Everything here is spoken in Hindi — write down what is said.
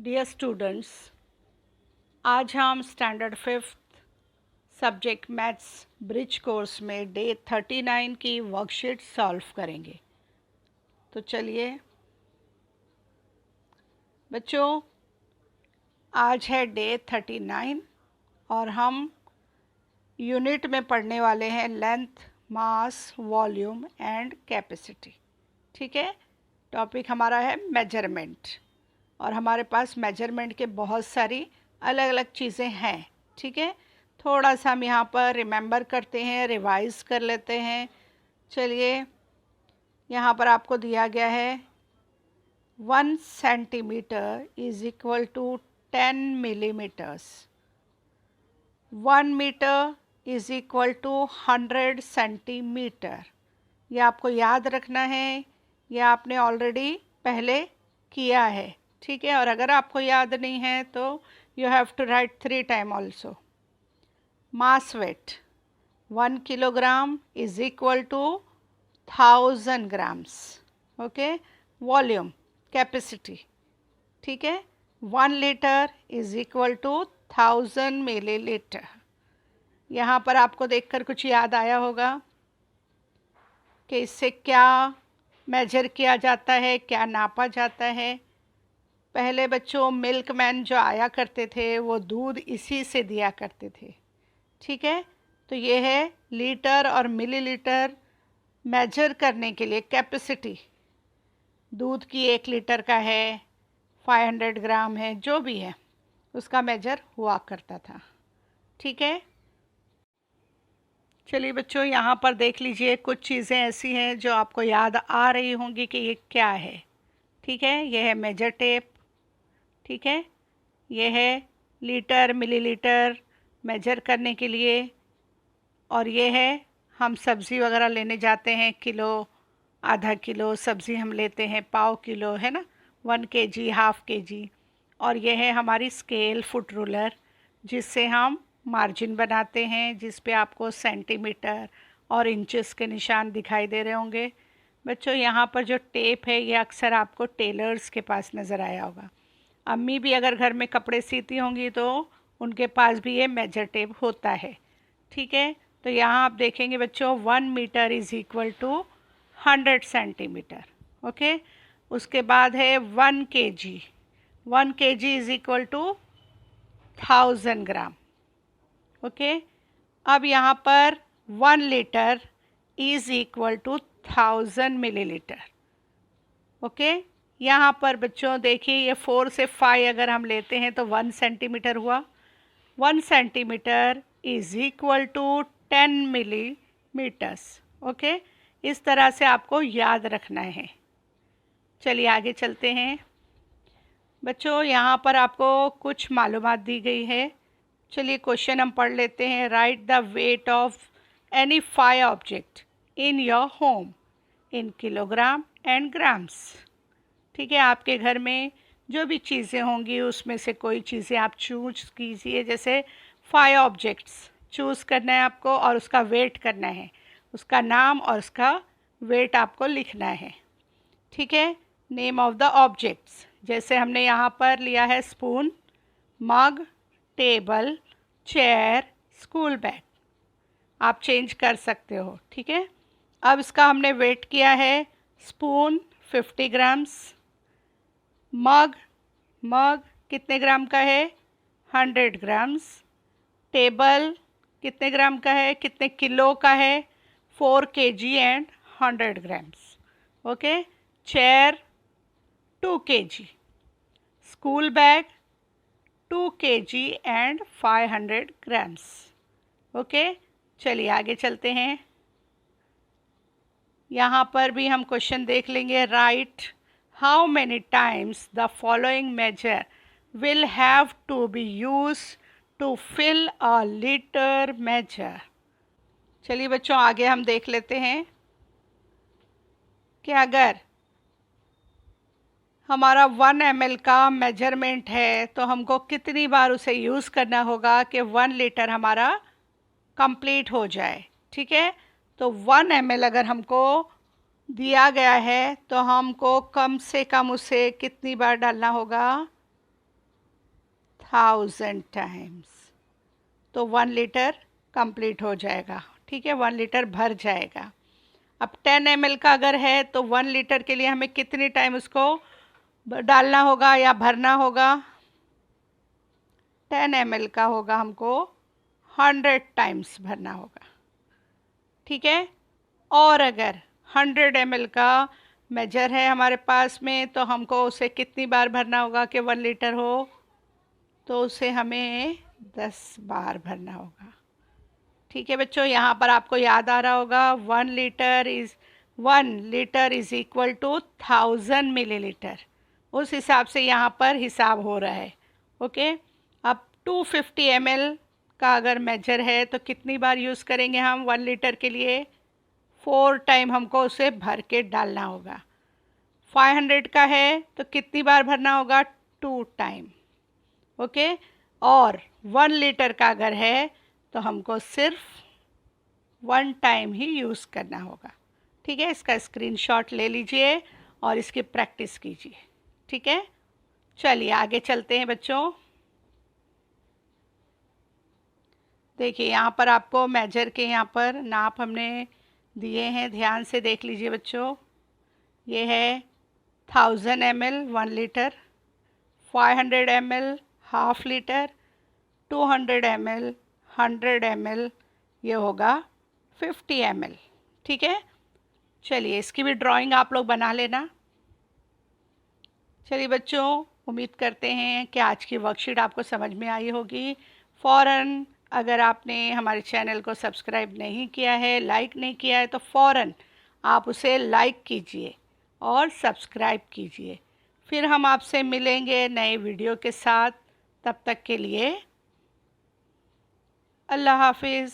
डियर स्टूडेंट्स, आज हम standard 5th subject maths bridge course में डे 39 की वर्कशीट सॉल्व करेंगे। तो चलिए बच्चों, आज है डे 39 और हम यूनिट में पढ़ने वाले हैं length, mass, volume and capacity. ठीक है, टॉपिक हमारा है मेजरमेंट और हमारे पास मेजरमेंट के बहुत सारी अलग अलग चीज़ें हैं। ठीक है, थोड़ा सा हम यहाँ पर रिमेंबर करते हैं, रिवाइज कर लेते हैं। चलिए, यहाँ पर आपको दिया गया है 1 centimetre is equal to 10 millimetres, 1 metre is equal to 100 centimetre. ये आपको याद रखना है, ये आपने ऑलरेडी पहले किया है। ठीक है, और अगर आपको याद नहीं है तो you have to write 3 time also. Mass weight 1 kilogram is equal to 1000 grams. Okay, volume capacity, ठीक है, 1 litre is equal to 1000 millilitre. यहाँ पर आपको देखकर कुछ याद आया होगा कि इससे क्या मेजर किया जाता है, क्या नापा जाता है। पहले बच्चों मिल्कमैन जो आया करते थे वो दूध इसी से दिया करते थे। ठीक है, तो ये है लीटर और मिलीलीटर मेजर करने के लिए कैपेसिटी। दूध की 1 लीटर का है, 500 ग्राम है, जो भी है उसका मेजर हुआ करता था। ठीक है, चलिए बच्चों, यहाँ पर देख लीजिए, कुछ चीज़ें ऐसी हैं जो आपको याद आ रही होंगी कि ये क्या है। ठीक है, ये है मेजर टेप। ठीक है, ये है लीटर मिलीलीटर मेजर करने के लिए। और ये है, हम सब्ज़ी वगैरह लेने जाते हैं, किलो, आधा किलो सब्ज़ी हम लेते हैं, पाव किलो, है ना, 1 kg, हाफ kg। और ये है हमारी स्केल, फुट रूलर, जिससे हम मार्जिन बनाते हैं, जिस पे आपको सेंटीमीटर और इंचेस के निशान दिखाई दे रहे होंगे। बच्चों, यहाँ पर जो टेप है ये अक्सर आपको टेलर्स के पास नज़र आया होगा। अम्मी भी अगर घर में कपड़े सीती होंगी तो उनके पास भी ये मेजर टेप होता है। ठीक है, तो यहाँ आप देखेंगे बच्चों 1 metre is equal to 100 centimetre. Okay, उसके बाद है 1 kg, 1 kg is equal to 1000 gram. Okay, अब यहाँ पर 1 litre is equal to 1000 millilitre. Okay, यहाँ पर बच्चों देखिए, ये 4 से 5 अगर हम लेते हैं तो 1 सेंटीमीटर हुआ। 1 centimetre is equal to 10 millimetres. Okay, इस तरह से आपको याद रखना है। चलिए आगे चलते हैं बच्चों, यहाँ पर आपको कुछ मालूमात दी गई है। चलिए क्वेश्चन हम पढ़ लेते हैं। Right the weight of any 5 object in your home in kilogram and grams. ठीक है, आपके घर में जो भी चीज़ें होंगी उसमें से कोई चीज़ें आप चूज कीजिए। जैसे 5 ऑब्जेक्ट्स चूज़ करना है आपको और उसका वेट करना है, उसका नाम और उसका वेट आपको लिखना है। ठीक है, नेम ऑफ द ऑब्जेक्ट्स, जैसे हमने यहाँ पर लिया है स्पून, मग, टेबल, चेयर, स्कूल बैग। आप चेंज कर सकते हो। ठीक है, अब इसका हमने वेट किया है। स्पून 50 ग्राम्स, मग कितने ग्राम का है, 100 ग्राम्स। टेबल कितने ग्राम का है, कितने किलो का है, 4 kg and 100 grams. Okay, chair 2 kg, school bag 2 kg and 500 grams. Okay, चलिए आगे चलते हैं। यहाँ पर भी हम क्वेश्चन देख लेंगे। Right how many times the following measure will have to be use to fill a litre measure. चलिए बच्चों, आगे हम देख लेते हैं कि अगर हमारा 1 ml का मेजरमेंट है तो हमको कितनी बार उसे यूज़ करना होगा कि 1 लीटर हमारा कंप्लीट हो जाए। ठीक है, तो 1 ml अगर हमको दिया गया है तो हमको कम से कम उसे कितनी बार डालना होगा, 1000 टाइम्स, तो 1 लीटर कंप्लीट हो जाएगा। ठीक है, 1 लीटर भर जाएगा। अब 10 ml का अगर है तो 1 लीटर के लिए हमें कितनी टाइम उसको डालना होगा या भरना होगा? 10 ml का होगा, हमको 100 टाइम्स भरना होगा। ठीक है, और अगर 100 ml का मेजर है हमारे पास में, तो हमको उसे कितनी बार भरना होगा कि 1 लीटर हो? तो उसे हमें 10 बार भरना होगा। ठीक है बच्चों, यहाँ पर आपको याद आ रहा होगा 1 litre is equal to 1000 millilitre. उस हिसाब से यहाँ पर हिसाब हो रहा है। ओके, अब 250 ml का अगर मेजर है तो कितनी बार यूज़ करेंगे हम 1 लीटर के लिए? 4 टाइम हमको उसे भर के डालना होगा। 500 का है तो कितनी बार भरना होगा? 2 टाइम। ओके, और 1 लीटर का अगर है तो हमको सिर्फ 1 टाइम ही यूज़ करना होगा। ठीक है, इसका स्क्रीनशॉट ले लीजिए और इसकी प्रैक्टिस कीजिए। ठीक है, चलिए आगे चलते हैं बच्चों। देखिए यहाँ पर आपको मेजर के यहाँ पर नाप हमने दिए हैं, ध्यान से देख लीजिए बच्चों। ये है 1000 ml 1 litre, 500 ml half litre, 200 ml 100 ml, ये होगा 50 ml। ठीक है, चलिए इसकी भी ड्राइंग आप लोग बना लेना। चलिए बच्चों, उम्मीद करते हैं कि आज की वर्कशीट आपको समझ में आई होगी। फ़ौरन अगर आपने हमारे चैनल को सब्सक्राइब नहीं किया है, लाइक नहीं किया है, तो फ़ौरन आप उसे लाइक कीजिए और सब्सक्राइब कीजिए। फिर हम आपसे मिलेंगे नए वीडियो के साथ। तब तक के लिए अल्लाह हाफिज़।